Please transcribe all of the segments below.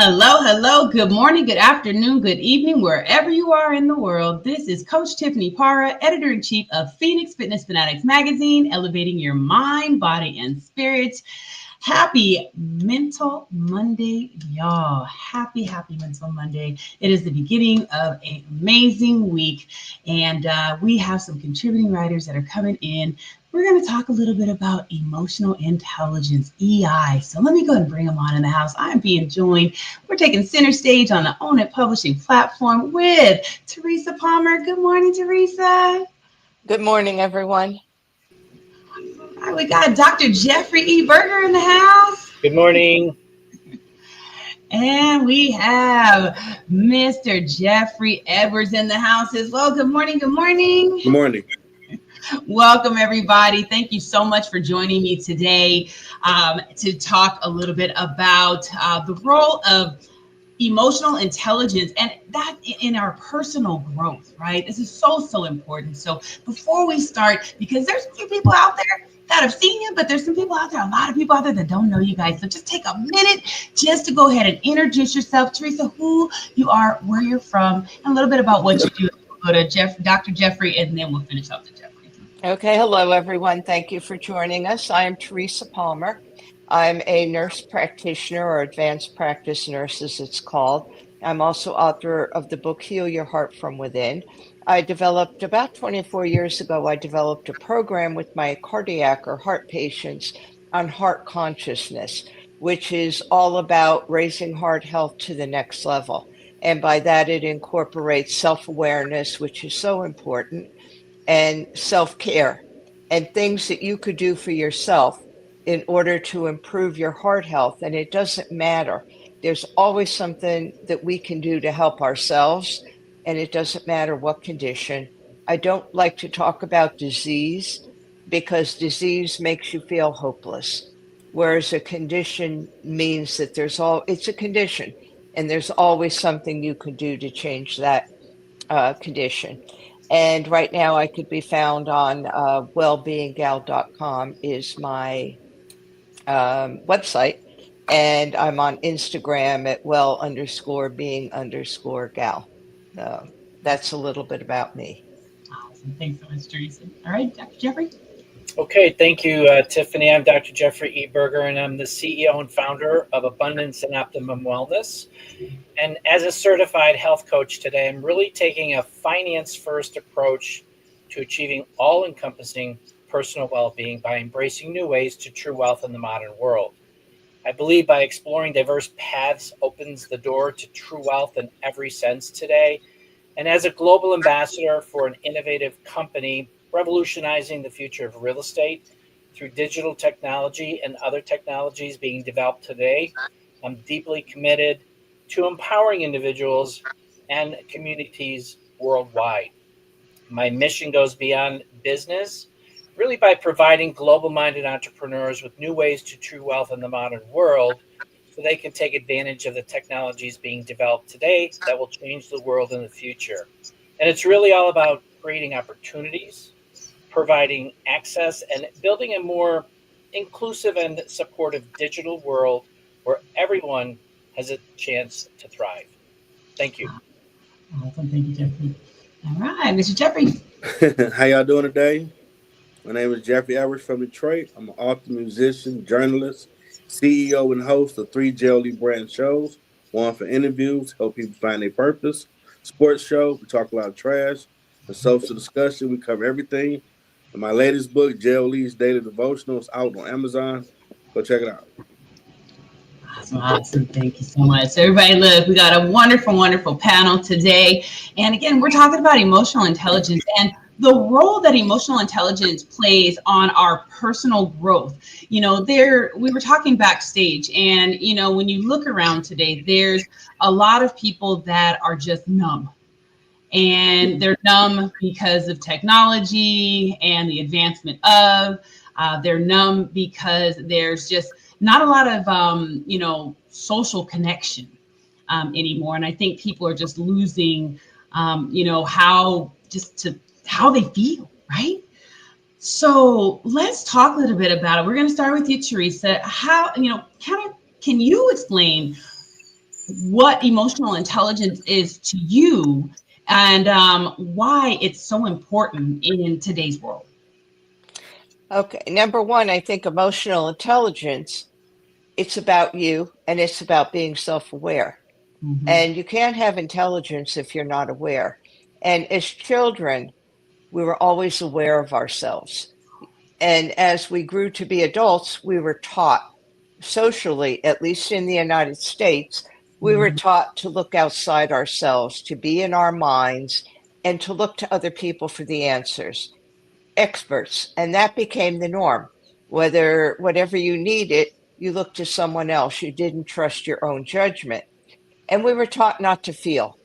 Hello, hello. Good morning, good afternoon, good evening, wherever you are in the world. This is Coach Tiffany Parra, editor-in-chief of Phoenix Fitness Fanatics magazine, elevating your mind, body, and spirit. Happy Mental Monday, y'all. Happy Mental Monday. It is the beginning of an amazing week, and we have some contributing writers that are coming in. We're going to talk a little bit about emotional intelligence, EI. So let me go and bring them on in the house. I am being joined. We're taking center stage on the Own It Publishing platform with Teresa Palmer. Good morning, Teresa. Good morning, everyone. All right, we got Dr. Jeffrey E. Berger in the house. Good morning. And we have Mr. Jeffrey Edwards in the house as well. Good morning. Good morning. Good morning. Welcome, everybody. Thank you so much for joining me today to talk a little bit about the role of emotional intelligence and that in our personal growth, right? This is so important. So before we start, because there's a few people out there that have seen you, but there's some people out there, a lot of people out there that don't know you guys. So just take a minute just to go ahead and introduce yourself. Teresa, who you are, where you're from, and a little bit about what you do. We'll go to Dr. Jeffrey, and then we'll finish up with Jeffrey. Okay, hello, everyone. Thank you for joining us. I am Teresa Palmer. I'm a nurse practitioner, or advanced practice nurse as it's called. I'm also author of the book, Heal Your Heart from Within. About 24 years ago, I developed a program with my cardiac or heart patients on heart consciousness, which is all about raising heart health to the next level. And by that, it incorporates self-awareness, which is so important, and self-care, and things that you could do for yourself in order to improve your heart health. And it doesn't matter. There's always something that we can do to help ourselves, and it doesn't matter what condition. I don't like to talk about disease because disease makes you feel hopeless, whereas a condition means that it's a condition, and there's always something you can do to change that condition. And right now I could be found on wellbeinggal.com is my website. And I'm on Instagram at well_being_gal. That's a little bit about me. Awesome. Thanks so much, Teresa. All right, Dr. Jeffrey. Okay, thank you, Tiffany. I'm Dr. Jeffrey E. Berger, and I'm the CEO and founder of Abundance and Optimum Wellness. And as a certified health coach today, I'm really taking a finance-first approach to achieving all-encompassing personal well-being by embracing new ways to true wealth in the modern world. I believe by exploring diverse paths opens the door to true wealth in every sense today. And as a global ambassador for an innovative company revolutionizing the future of real estate through digital technology and other technologies being developed today, I'm deeply committed to empowering individuals and communities worldwide. My mission goes beyond business, really by providing global-minded entrepreneurs with new ways to true wealth in the modern world so they can take advantage of the technologies being developed today that will change the world in the future. And it's really all about creating opportunities, providing access, and building a more inclusive and supportive digital world where everyone has a chance to thrive. Thank you. Awesome. Thank you, Jeffrey. All right, Mr. Jeffrey. How y'all doing today? My name is Jeffrey Edwards from Detroit. I'm an author, musician, journalist, CEO, and host of 3 Jelly brand shows. One for interviews, help people find their purpose. Sports show, we talk a lot of trash. And social discussion, we cover everything. And my latest book, Jail Lee's Daily Devotional, is out on Amazon. Go check it out. Awesome. Thank you so much. So everybody, look, we got a wonderful panel today. And again, we're talking about emotional intelligence and the role that emotional intelligence plays on our personal growth. We were talking backstage, and, when you look around today, there's a lot of people that are just numb. And they're numb because of technology and the advancement of, they're numb because there's just not a lot of, social connection anymore. And I think people are just losing, how they feel, right? So let's talk a little bit about it. We're going to start with you, Teresa. Can you explain what emotional intelligence is to you and why it's so important in today's world. Okay, number one, I think emotional intelligence, it's about you and it's about being self-aware. Mm-hmm. And you can't have intelligence if you're not aware. And as children, we were always aware of ourselves. And as we grew to be adults, we were taught socially, at least in the United States, we were taught to look outside ourselves, to be in our minds, and to look to other people for the answers, experts. And that became the norm. Whatever you needed, you looked to someone else. You didn't trust your own judgment. And we were taught not to feel.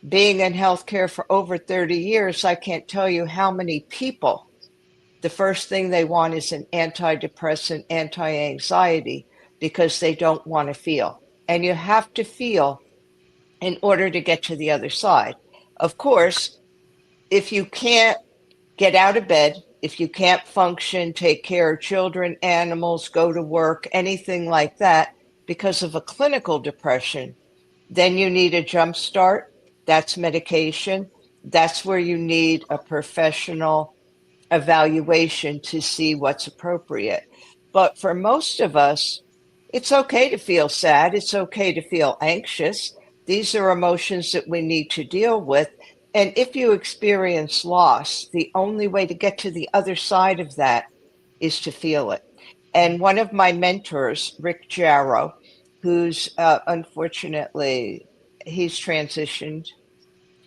Being in healthcare for over 30 years, I can't tell you how many people, the first thing they want is an antidepressant, anti-anxiety, because they don't want to feel. And you have to feel in order to get to the other side. Of course, if you can't get out of bed, if you can't function, take care of children, animals, go to work, anything like that, because of a clinical depression, then you need a jump start. That's medication. That's where you need a professional evaluation to see what's appropriate. But for most of us, it's okay to feel sad. It's okay to feel anxious. These are emotions that we need to deal with. And if you experience loss, the only way to get to the other side of that is to feel it. And one of my mentors, Rick Jarrow, who's unfortunately, he's transitioned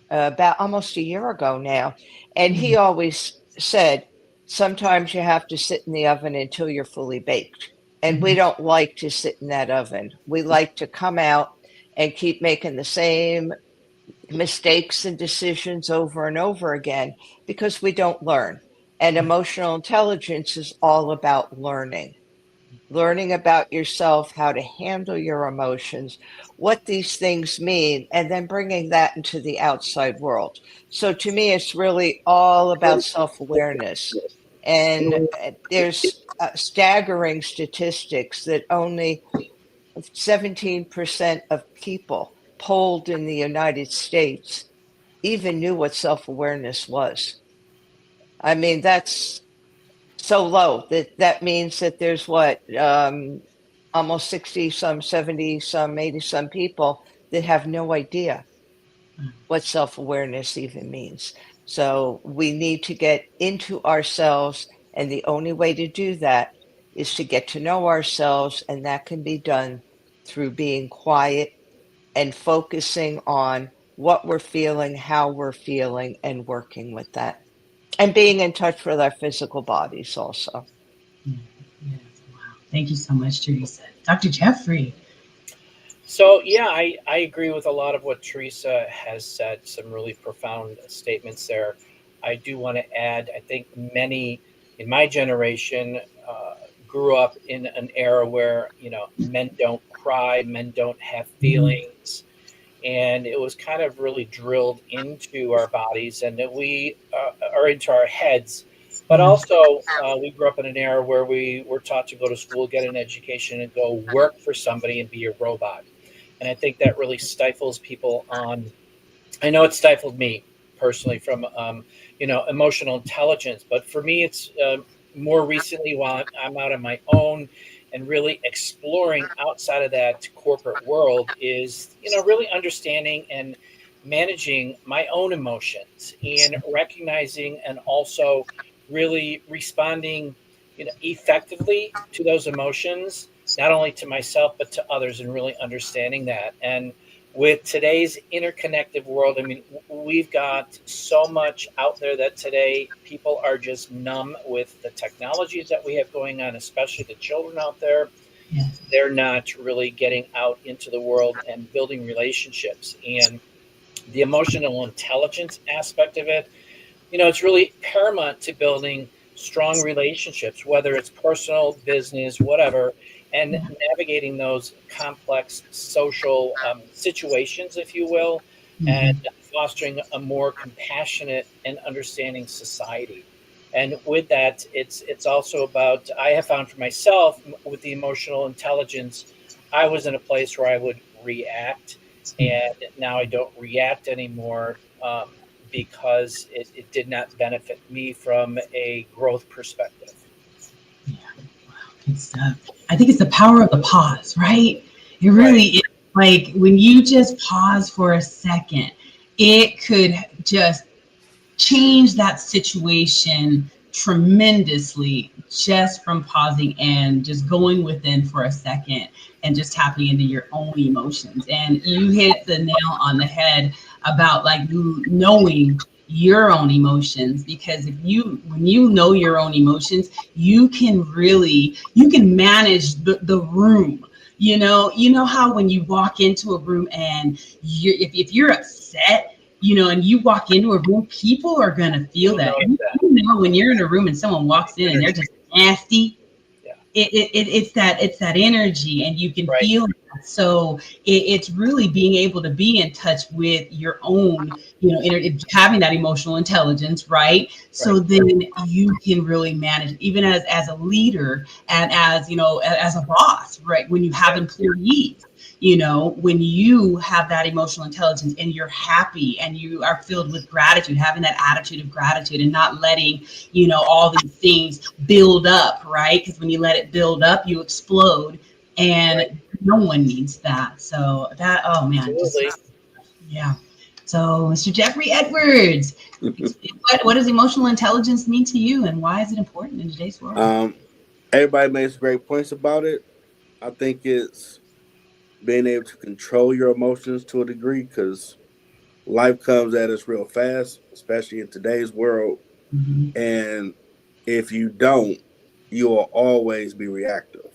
about almost a year ago now. And he always said, sometimes you have to sit in the oven until you're fully baked. And we don't like to sit in that oven. We like to come out and keep making the same mistakes and decisions over and over again because we don't learn. And emotional intelligence is all about learning about yourself, how to handle your emotions, what these things mean, and then bringing that into the outside world. So to me, it's really all about self-awareness. And there's staggering statistics that only 17% of people polled in the United States even knew what self-awareness was. I mean, that's so low that means that there's almost 60 some, 70 some, 80 some people that have no idea what self-awareness even means. So we need to get into ourselves, and the only way to do that is to get to know ourselves, and that can be done through being quiet and focusing on what we're feeling, how we're feeling, and working with that. And being in touch with our physical bodies also. Yes, wow. Thank you so much, Teresa. Dr. Jeffrey. So, yeah, I agree with a lot of what Teresa has said, some really profound statements there. I do want to add, I think many in my generation grew up in an era where, men don't cry, men don't have feelings. And it was kind of really drilled into our bodies and that we are into our heads. But also, we grew up in an era where we were taught to go to school, get an education, and go work for somebody and be a robot. And I think that really stifles people on. I know it stifled me personally from emotional intelligence, but for me, it's more recently while I'm out on my own and really exploring outside of that corporate world is really understanding and managing my own emotions and recognizing and also really responding effectively to those emotions, not only to myself but to others, and really understanding that. And with today's interconnected world, I mean, we've got so much out there that today people are just numb with the technologies that we have going on, especially the children out there. Yes. They're not really getting out into the world and building relationships. And the emotional intelligence aspect of it, it's really paramount to building strong relationships, whether it's personal, business, whatever, and navigating those complex social situations, if you will, and fostering a more compassionate and understanding society. And with that, it's also about, I have found for myself with the emotional intelligence, I was in a place where I would react and now I don't react anymore because it did not benefit me from a growth perspective. Yeah, wow, good stuff. I think it's the power of the pause, right? It really Right. is. Like when you just pause for a second, it could just change that situation tremendously just from pausing and just going within for a second and just tapping into your own emotions. And you hit the nail on the head about like knowing your own emotions, because if you when you know your own emotions, you can manage the room. You know how when you walk into a room and if you're upset, and you walk into a room, people are gonna feel You'll that. notice You that. know, when you're in a room and someone walks in and they're just nasty, Yeah. it's that energy, and you can Right. feel that. So it's really being able to be in touch with your own, having that emotional intelligence, right? So Right. then you can really manage, even as a leader and as as a boss, right? When you have employees, when you have that emotional intelligence and you're happy and you are filled with gratitude, having that attitude of gratitude and not letting, all these things build up, right? Because when you let it build up, you explode, and Right. no one needs that. So that, oh man, just, Absolutely. yeah. So, Mr. Jeffrey Edwards, what does emotional intelligence mean to you, and why is it important in today's world? Everybody makes great points about it. I think it's being able to control your emotions to a degree, because life comes at us real fast, especially in today's world. Mhm. And if you don't, you will always be reactive.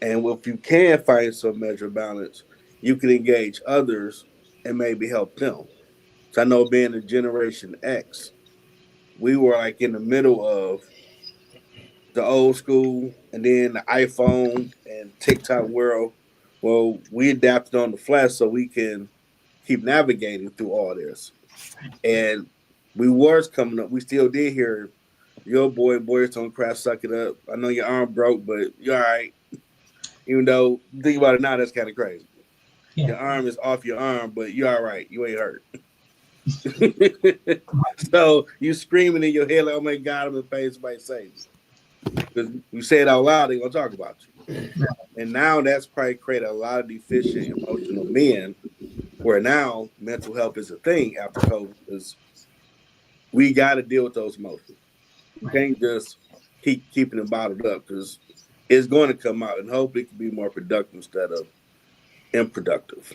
And if you can find some measure of balance, you can engage others and maybe help them. So I know being a Generation X, we were like in the middle of the old school and then the iPhone and TikTok world. Well, we adapted on the flash so we can keep navigating through all this. And we was coming up. We still did hear your boys don't crash, suck it up. I know your arm broke, but you're all right. Even though think about it now, that's kind of crazy. Yeah. Your arm is off your arm, but you're all right. You ain't hurt. So you screaming in your head like, "Oh my God, I'm in pain! Somebody save me!" Because you say it out loud, they're gonna talk about you. And now that's probably created a lot of deficient emotional men, where now mental health is a thing after COVID, because we got to deal with those emotions. We Right. can't just keep keeping it bottled up, because it's going to come out, and hopefully it can be more productive instead of unproductive.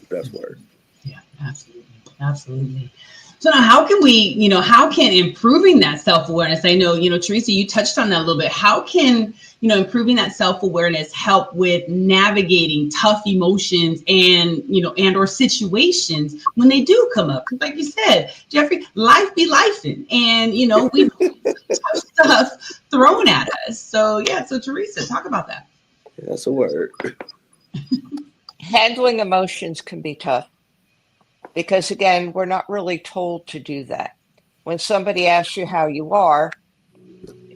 Best word. Yeah, absolutely. Absolutely. So now how can improving that self-awareness, I know, Teresa, you touched on that a little bit. How can, improving that self-awareness help with navigating tough emotions and, and or situations when they do come up? Because like you said, Jeffrey, life be lifing, and, we tough stuff thrown at us. So yeah, so Teresa, talk about that. That's a word. Handling emotions can be tough because, again, we're not really told to do that. When somebody asks you how you are,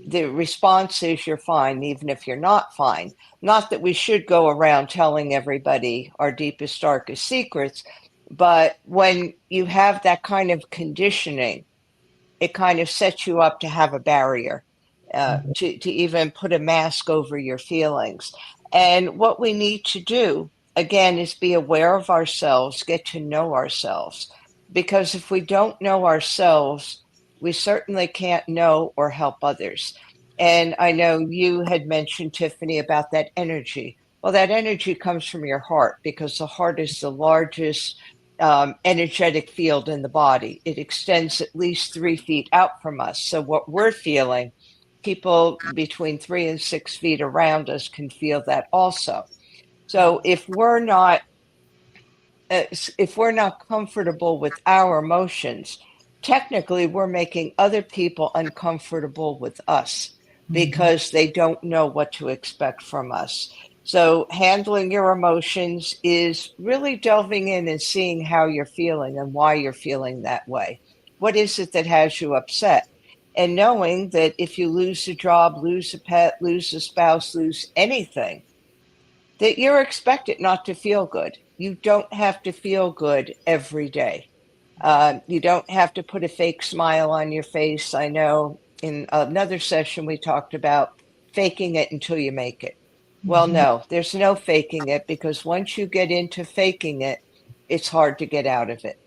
the response is you're fine, even if you're not fine. Not that we should go around telling everybody our deepest, darkest secrets, but when you have that kind of conditioning, it kind of sets you up to have a barrier, to even put a mask over your feelings. And what we need to do, again, is be aware of ourselves, get to know ourselves. Because if we don't know ourselves, we certainly can't know or help others. And I know you had mentioned, Tiffany, about that energy. Well, that energy comes from your heart, because the heart is the largest energetic field in the body. It extends at least 3 feet out from us. So what we're feeling, people between 3 and 6 feet around us can feel that also. So if we're not comfortable with our emotions, technically we're making other people uncomfortable with us Mhm. because they don't know what to expect from us. So handling your emotions is really delving in and seeing how you're feeling and why you're feeling that way. What is it that has you upset? And knowing that if you lose a job, lose a pet, lose a spouse, lose anything, that you're expected not to feel good. you don't have to feel good every day. You don't have to put a fake smile on your face. I know in another session we talked about faking it until you make it. Well, no, there's no faking it, because once you get into faking it, it's hard to get out of it.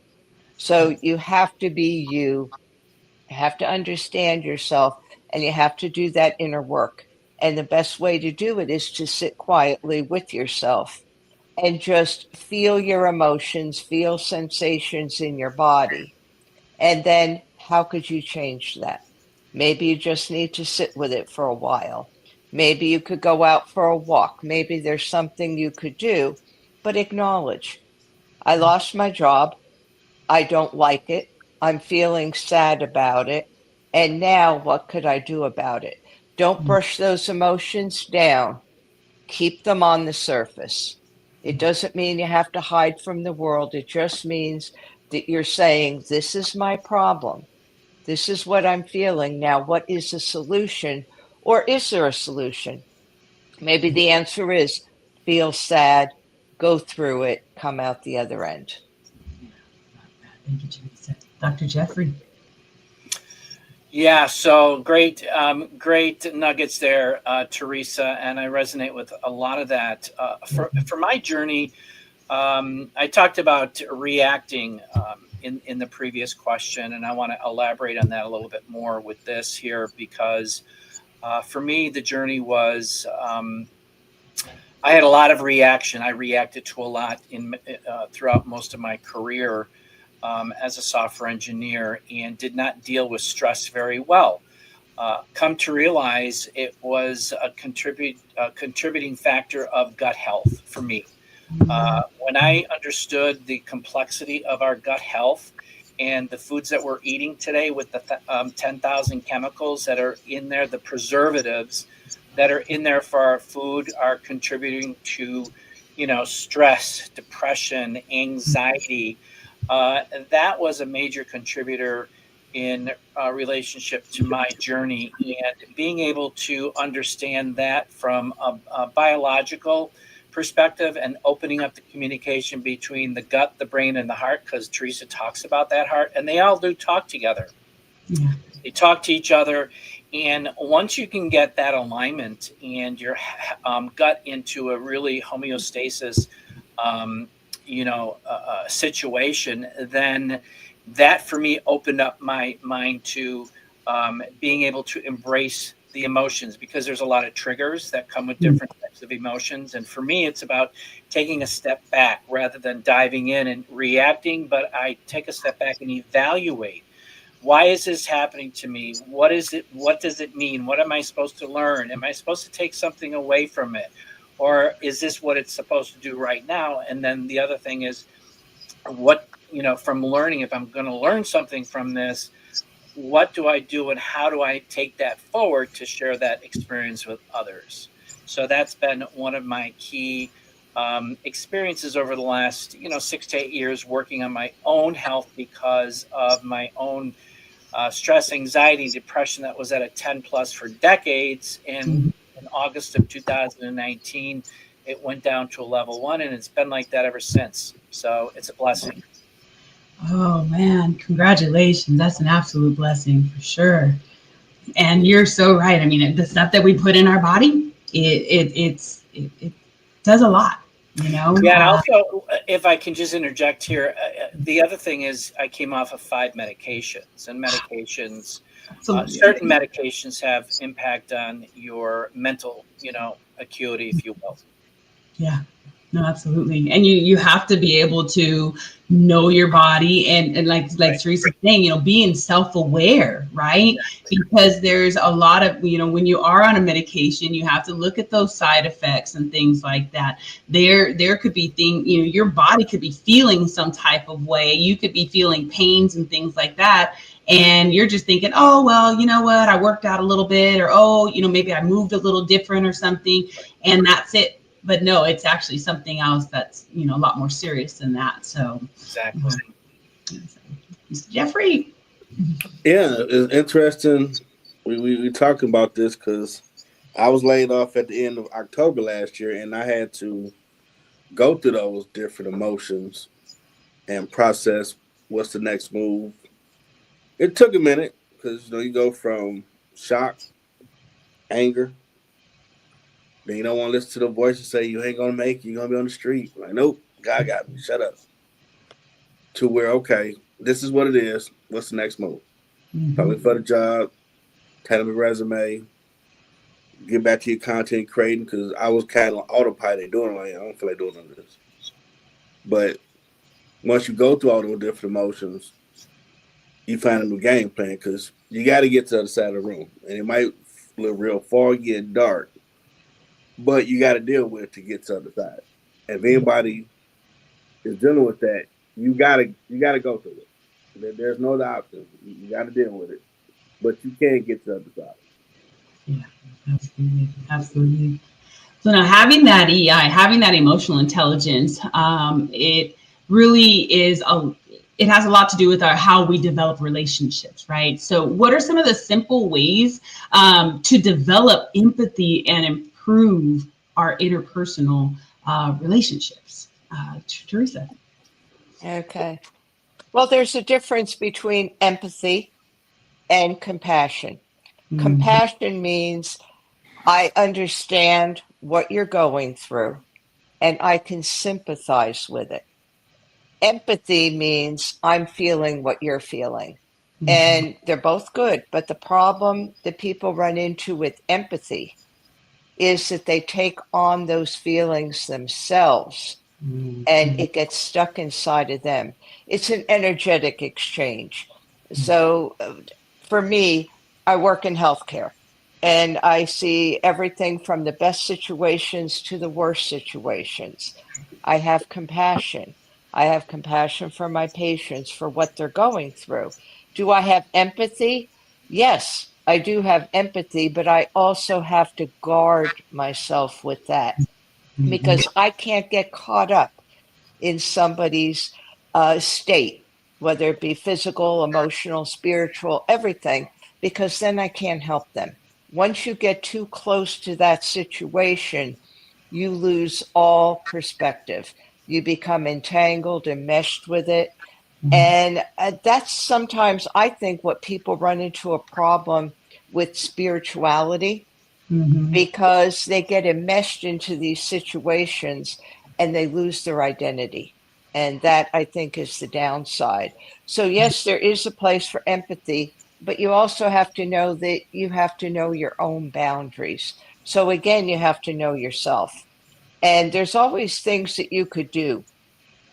So you have to be you, have to understand yourself, and you have to do that inner work. And the best way to do it is to sit quietly with yourself and just feel your emotions, feel sensations in your body. And then how could you change that? Maybe you just need to sit with it for a while. Maybe you could go out for a walk. Maybe there's something you could do, but acknowledge, I lost my job. I don't like it. I'm feeling sad about it. And now what could I do about it? Don't brush those emotions down. Keep them on the surface. It doesn't mean you have to hide from the world. It just means that you're saying, this is my problem. This is what I'm feeling. Now, what is the solution? Or is there a solution? Maybe the answer is feel sad, go through it, come out the other end. Thank you, Teresa. Dr. Jeffrey. Yeah, so great, great nuggets there, Teresa, and I resonate with a lot of that. For my journey, I talked about reacting in the previous question, and I want to elaborate on that a little bit more with this here, because for me, the journey was I had a lot of reaction. I reacted to a lot throughout most of my career as a software engineer, and did not deal with stress very well. Come to realize it was a contributing factor of gut health for me. When I understood the complexity of our gut health and the foods that we're eating today with the 10,000 chemicals that are in there, the preservatives that are in there for our food are contributing to, stress, depression, anxiety. That was a major contributor in relationship to my journey, and being able to understand that from a biological perspective and opening up the communication between the gut, the brain, and the heart, because Teresa talks about that heart, and they all do talk together. Yeah. They talk to each other, and once you can get that alignment and your gut into a really homeostasis situation, then that for me opened up my mind to being able to embrace the emotions, because there's a lot of triggers that come with different types of emotions. And for me, it's about taking a step back rather than diving in and reacting, but I take a step back and evaluate. Why is this happening to me? What is it? What does it mean? What am I supposed to learn? Am I supposed to take something away from it? Or is this what it's supposed to do right now? And then the other thing is from learning, if I'm going to learn something from this, what do I do and how do I take that forward to share that experience with others? So that's been one of my key experiences over the last, 6 to 8 years, working on my own health because of my own stress, anxiety, depression that was at a 10 plus for decades. And in August of 2019, it went down to a level 1, and it's been like that ever since. So it's a blessing. Oh man, congratulations. That's an absolute blessing for sure. And you're so right. I mean, the stuff that we put in our body, it does a lot, Yeah, and also, if I can just interject here, the other thing is I came off of 5 medications, and certain medications have impact on your mental, acuity, if you will. Yeah, no, absolutely. And you have to be able to know your body and like Right. Teresa's saying, being self-aware, right? Because there's a lot of, when you are on a medication, you have to look at those side effects and things like that. There could be things, your body could be feeling some type of way. You could be feeling pains and things like that. And you're just thinking, oh, well, you know what? I worked out a little bit, or, oh, maybe I moved a little different or something. And that's it. But no, it's actually something else that's, a lot more serious than that. So exactly. Mr. Jeffrey. Yeah, it's interesting. We talking about this because I was laid off at the end of October last year, and I had to go through those different emotions and process what's the next move. It took a minute because you go from shock, anger, then you don't want to listen to the voice and say you ain't gonna make it, you're gonna be on the street. Like, nope, God got me, shut up. To where, okay, this is what it is. What's the next move? Apply for the job, tell them a resume, get back to your content creating because I was kind of on autopilot doing like I don't feel like doing none of this. But once you go through all those different emotions, you find a new game plan because you got to get to the other side of the room, and it might look real foggy and dark, but you got to deal with it to get to the other side. If anybody is dealing with that, you gotta go through it. There's no other option. You got to deal with it, but you can't get to the other side. Yeah, absolutely, absolutely. So now having that EI, having that emotional intelligence, it really is it has a lot to do with how we develop relationships, right? So what are some of the simple ways to develop empathy and improve our interpersonal relationships? Teresa. Okay. Well, there's a difference between empathy and compassion. Mm-hmm. Compassion means I understand what you're going through and I can sympathize with it. Empathy means I'm feeling what you're feeling. And they're both good. But the problem that people run into with empathy is that they take on those feelings themselves and it gets stuck inside of them. It's an energetic exchange. So for me, I work in healthcare and I see everything from the best situations to the worst situations. I have compassion. I have compassion for my patients for what they're going through. Do I have empathy? Yes, I do have empathy, but I also have to guard myself with that because I can't get caught up in somebody's state, whether it be physical, emotional, spiritual, everything, because then I can't help them. Once you get too close to that situation, you lose all perspective. You become entangled and meshed with it. And that's sometimes, I think, what people run into a problem with spirituality because they get enmeshed into these situations and they lose their identity. And that, I think, is the downside. So, yes, there is a place for empathy, but you also have to know that you have to know your own boundaries. So, again, you have to know yourself. And there's always things that you could do.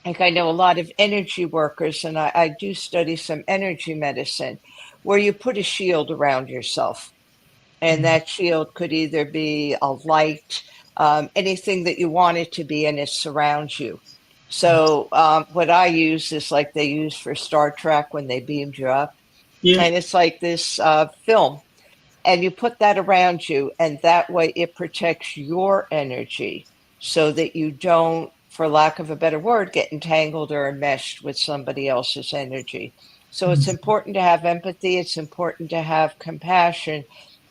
Like I know a lot of energy workers, and I do study some energy medicine, where you put a shield around yourself and that shield could either be a light, anything that you want it to be, and it surrounds you. So what I use is like they use for Star Trek when they beamed you up, Yeah. and it's like this film, and you put that around you, and that way it protects your energy so that you don't, for lack of a better word, get entangled or enmeshed with somebody else's energy. So it's important to have empathy, it's important to have compassion,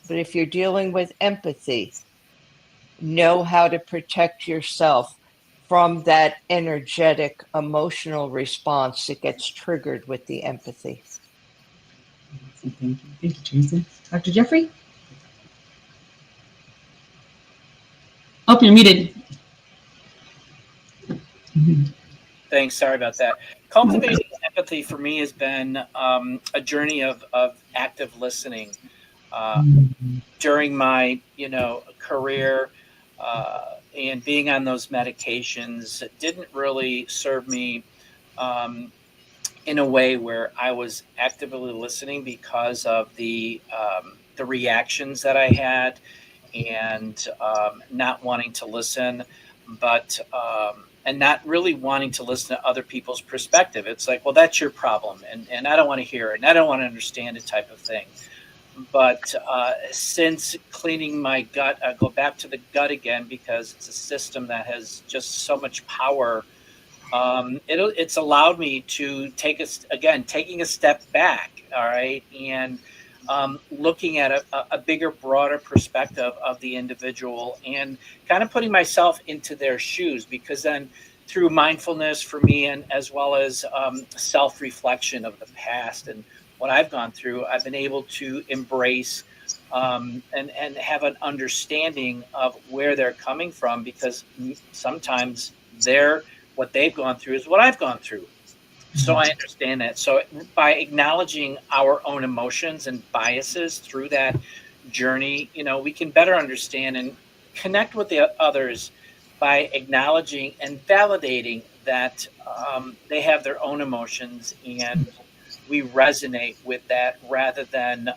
but if you're dealing with empathy, know how to protect yourself from that energetic emotional response that gets triggered with the empathy. Thank you. Thank you, Teresa. Dr. Jeffrey? Oh, you're muted. Thanks. Sorry about that. Cultivating empathy for me has been a journey of active listening. During my career and being on those medications, it didn't really serve me in a way where I was actively listening because of the reactions that I had and not wanting to listen, but and not really wanting to listen to other people's perspective. It's like, well, that's your problem, and I don't want to hear it, and I don't want to understand it, type of thing. But since cleaning my gut, I go back to the gut again because it's a system that has just so much power. It's allowed me to taking a step back. All right. And looking at a bigger, broader perspective of the individual and kind of putting myself into their shoes, because then through mindfulness for me, and as well as self-reflection of the past and what I've gone through, I've been able to embrace and have an understanding of where they're coming from, because sometimes what they've gone through is what I've gone through. So I understand that. So by acknowledging our own emotions and biases through that journey, we can better understand and connect with the others by acknowledging and validating that they have their own emotions, and we resonate with that, rather than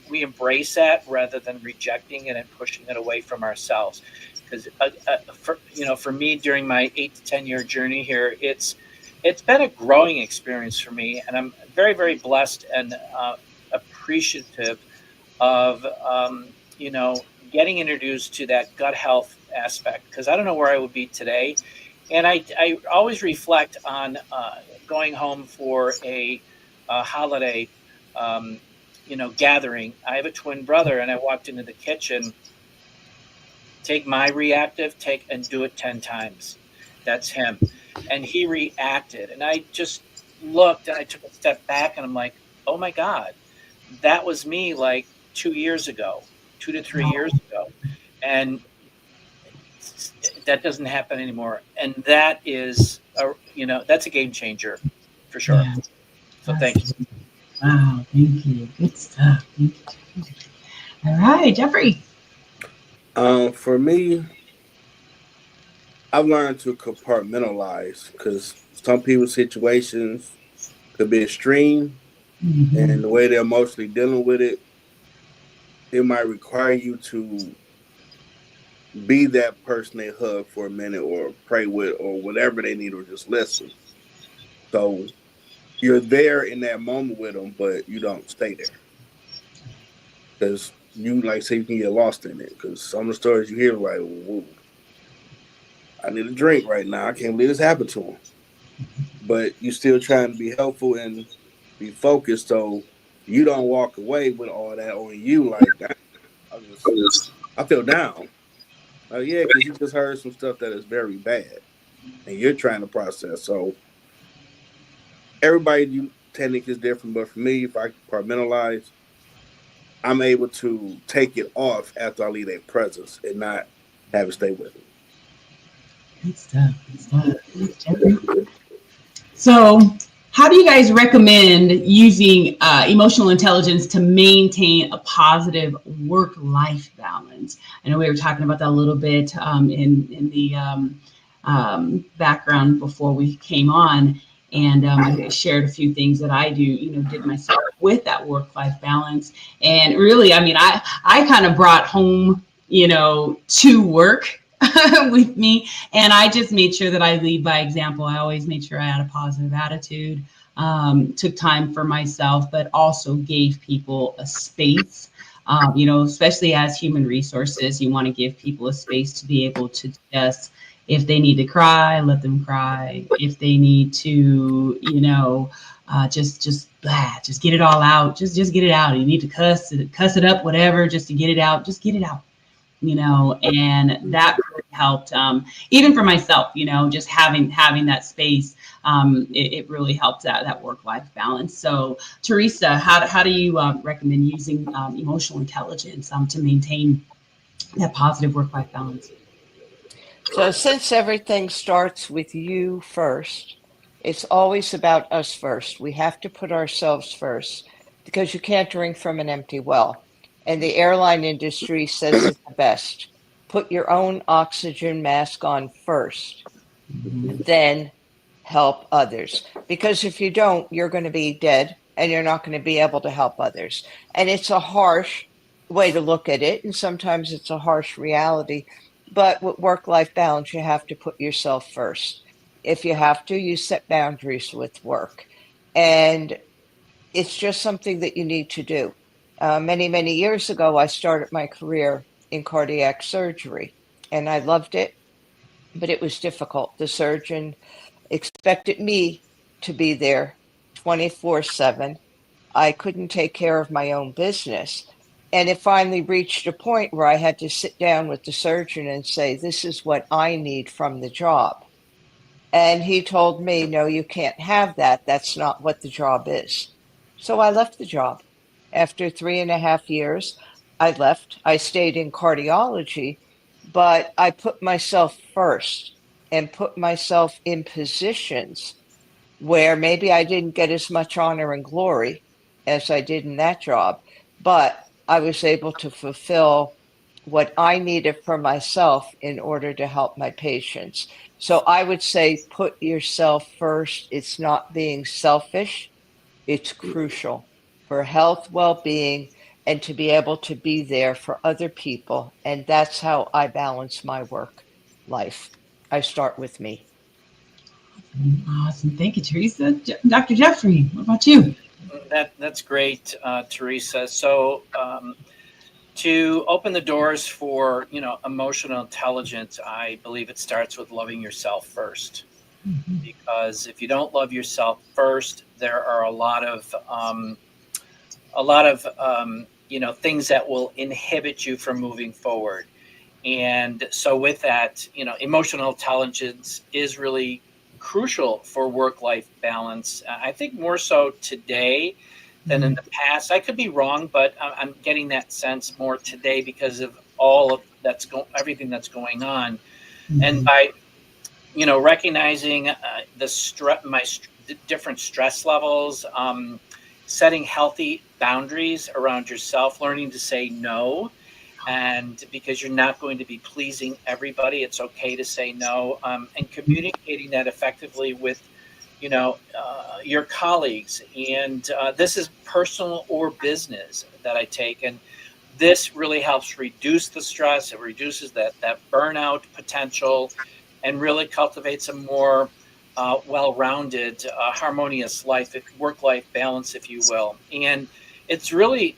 we embrace that rather than rejecting it and pushing it away from ourselves. Because for me, during my 8 to 10 year journey here, it's been a growing experience for me, and I'm very, very blessed and appreciative of getting introduced to that gut health aspect, because I don't know where I would be today. And I always reflect on going home for a holiday gathering. I have a twin brother, and I walked into the kitchen, take my reactive, and do it 10 times. That's him. And he reacted. And I just looked, and I took a step back, and I'm like, oh my God, that was me like 2 years ago, 2 to 3 years ago. And that doesn't happen anymore. And that is, that's a game changer for sure. Yeah. So thank you. Wow, thank you. Good stuff. Thank you. All right, Jeffrey. For me, I've learned to compartmentalize, because some people's situations could be extreme, and the way they're emotionally dealing with it, it might require you to be that person they hug for a minute, or pray with, or whatever they need, or just listen. So you're there in that moment with them, but you don't stay there, because you, like, say, you can get lost in it. Because some of the stories you hear, like, whoa, I need a drink right now. I can't believe this happened to him. But you're still trying to be helpful and be focused, so you don't walk away with all that on you. Like, I feel down. Yeah, because you just heard some stuff that is very bad, and you're trying to process. So everybody technique is different, but for me, if I compartmentalize, I'm able to take it off after I leave their presence and not have it stay with me. Good stuff. Good stuff. Thanks, Jeffrey. So, how do you guys recommend using emotional intelligence to maintain a positive work-life balance? I know we were talking about that a little bit in the background before we came on, and I shared a few things that I did myself with that work-life balance. And really, I mean, I kind of brought home, to work with me, and I just made sure that I lead by example. I always made sure I had a positive attitude, took time for myself, but also gave people a space. Especially as human resources, you want to give people a space to be able to just, if they need to cry, let them cry. If they need to, just get it all out. Just get it out. You need to cuss it up, whatever, just to get it out. Just get it out. And that really helped, even for myself, just having that space, it really helped that work-life balance. So Teresa, how do you recommend using emotional intelligence to maintain that positive work-life balance? So since everything starts with you first, it's always about us first. We have to put ourselves first, because you can't drink from an empty well. And the airline industry says it the best. Put your own oxygen mask on first, then help others. Because if you don't, you're going to be dead, and you're not going to be able to help others. And it's a harsh way to look at it, and sometimes it's a harsh reality. But with work-life balance, you have to put yourself first. If you have to, you set boundaries with work. And it's just something that you need to do. Many, many years ago, I started my career in cardiac surgery, and I loved it, but it was difficult. The surgeon expected me to be there 24/7, I couldn't take care of my own business. And it finally reached a point where I had to sit down with the surgeon and say, this is what I need from the job. And he told me, no, you can't have that. That's not what the job is. So I left the job. After 3.5 years, I left. I stayed in cardiology, but I put myself first and put myself in positions where maybe I didn't get as much honor and glory as I did in that job, but I was able to fulfill what I needed for myself in order to help my patients. So I would say put yourself first. It's not being selfish, it's crucial for health, well being, and to be able to be there for other people. And that's how I balance my work life. I start with me. Awesome. Thank you, Teresa. Dr. Jeffrey, what about you? That's great, Teresa. So to open the doors for emotional intelligence, I believe it starts with loving yourself first. Mm-hmm. Because if you don't love yourself first, there are a lot of things that will inhibit you from moving forward. And so with that, emotional intelligence is really crucial for work-life balance. I think more so today than in the past. I could be wrong, but I'm getting that sense more today because of everything that's going on. Mm-hmm. And by recognizing the different stress levels, setting healthy boundaries around yourself, learning to say no. And because you're not going to be pleasing everybody, it's okay to say no, and communicating that effectively with, your colleagues. And this is personal or business that I take. And this really helps reduce the stress. It reduces that burnout potential and really cultivates a more well-rounded, harmonious work-life balance, if you will. And it's really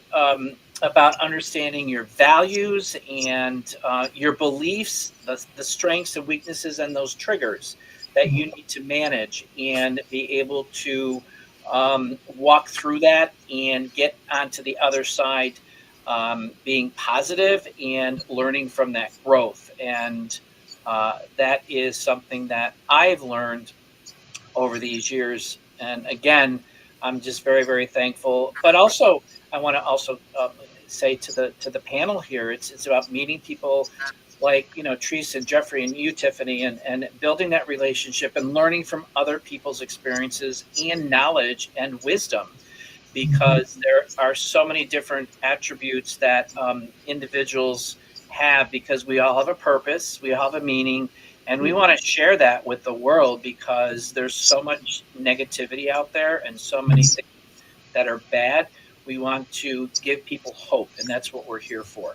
about understanding your values and your beliefs, the strengths and weaknesses and those triggers that you need to manage and be able to walk through that and get onto the other side, being positive and learning from that growth. And that is something that I've learned over these years. And again, I'm just very, very thankful. But also, I want to say to the panel here, it's about meeting people like Teresa and Jeffrey and you, Tiffany, and building that relationship and learning from other people's experiences and knowledge and wisdom, because there are so many different attributes that individuals have, because we all have a purpose, we all have a meaning. And we want to share that with the world because there's so much negativity out there and so many things that are bad. We want to give people hope, and that's what we're here for.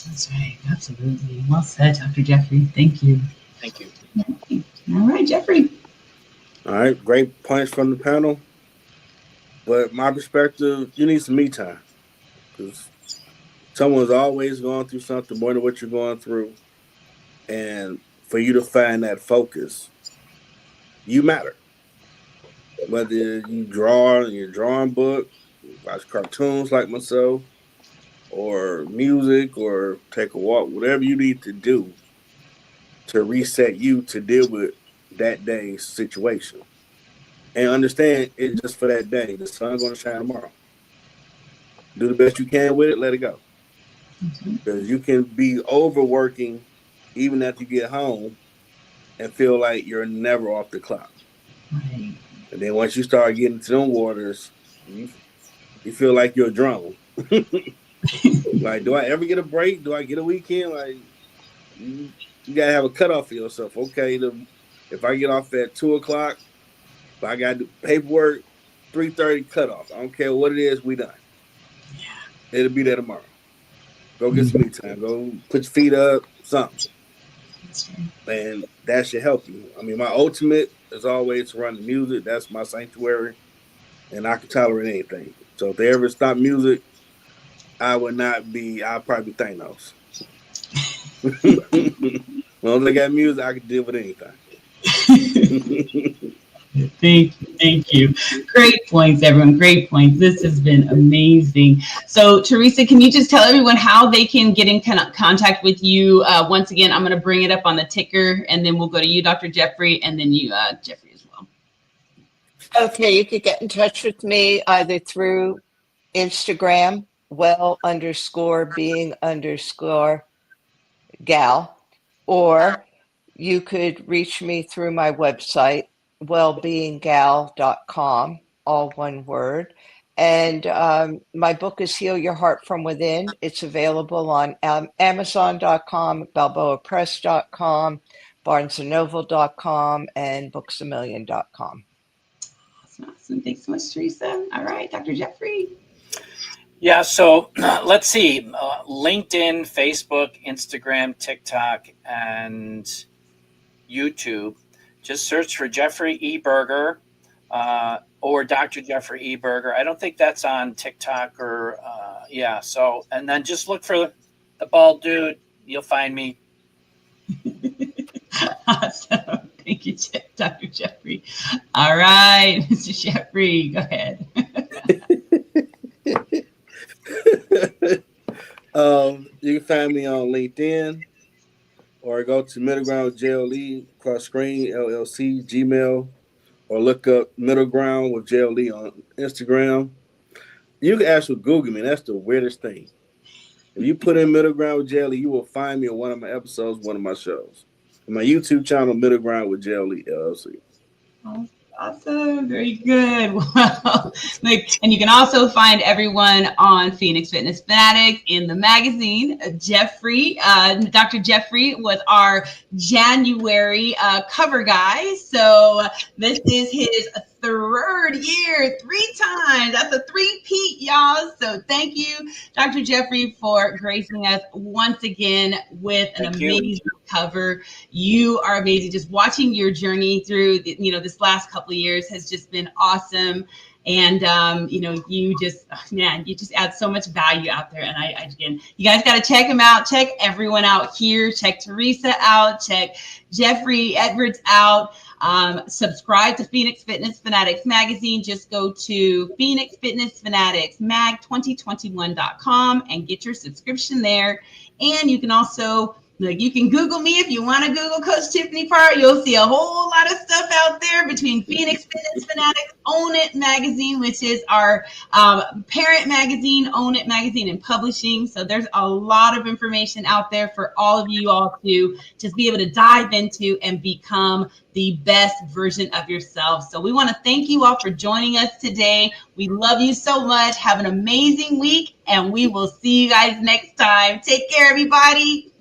That's right. Absolutely. Well said, Dr. Jeffrey. Thank you. Thank you. Okay. All right, Jeffrey. All right. Great points from the panel. But my perspective, you need some me time, because someone's always going through something more than what you're going through. And for you to find that focus, you matter. Whether you draw in your drawing book, watch cartoons like myself, or music, or take a walk, whatever you need to do to reset you to deal with that day's situation. And understand it's just for that day. The sun's going to shine tomorrow. Do the best you can with it, let it go. Because you can be overworking even after you get home and feel like you're never off the clock. Right. And then once you start getting into them waters, you feel like you're a drone. Like, do I ever get a break? Do I get a weekend? Like, you gotta have a cutoff for yourself. Okay, if I get off at 2:00, if I got to do paperwork, 3:30 cutoff. I don't care what it is, we done. Yeah. It'll be there tomorrow. Go get some me time. Go put your feet up, something. And that should help you. I mean, my ultimate is always to run the music. That's my sanctuary. And I can tolerate anything. So if they ever stop music, I'll probably be Thanos. As long as I got music, I can deal with anything. Thank you. Great points, everyone. Great points. This has been amazing. So, Teresa, can you just tell everyone how they can get in contact with you? Once again, I'm going to bring it up on the ticker, and then we'll go to you, Dr. Jeffrey, and then you, Jeffrey, as well. Okay, you could get in touch with me either through Instagram, well_being_gal, or you could reach me through my website, wellbeinggal.com, all one word. And my book is Heal Your Heart from Within. It's available on Amazon.com, BalboaPress.com, BarnesandNoble.com, and BooksAMillion.com. Awesome. Thanks so much, Teresa. All right, Dr. Jeffrey. Yeah, so let's see. LinkedIn, Facebook, Instagram, TikTok, and YouTube. Just search for Jeffrey E. Berger or Dr. Jeffrey E. Berger. I don't think that's on TikTok or, So, and then just look for the bald dude. You'll find me. Awesome. Thank you, Dr. Jeffrey. All right, Mr. Jeffrey, go ahead. You can find me on LinkedIn or go to Middle Ground with JLE, cross screen, LLC, Gmail, or look up Middle Ground with JLE on Instagram. You can actually Google me. That's the weirdest thing. If you put in Middle Ground with JLE, you will find me on one of my episodes, one of my shows. On my YouTube channel, Middle Ground with JLE, LLC. Awesome. Very good. Well, and you can also find everyone on Phoenix Fitness Fanatics in the magazine. Jeffrey, Dr. Jeffrey was our January cover guy. So this is his third year, 3 times. That's a 3-peat, y'all. So thank you, Dr. Jeffrey, for gracing us once again with an amazing cover. You are amazing. Just watching your journey through, this last couple of years has just been awesome. And, you just add so much value out there. And again, you guys got to check him out. Check everyone out here. Check Teresa out. Check Jeffrey Edwards out. Subscribe to Phoenix Fitness Fanatics magazine. Just go to Phoenix Fitness Fanatics mag2021.com and get your subscription there. And you can also, you can Google me if you want to Google Coach Tiffany Parr. You'll see a whole lot of stuff out there between Phoenix Fitness Fanatics, Own It magazine, which is our parent magazine, Own It magazine and publishing. So there's a lot of information out there for all of you all to just be able to dive into and become the best version of yourself. So we want to thank you all for joining us today. We love you so much. Have an amazing week, and we will see you guys next time. Take care, everybody.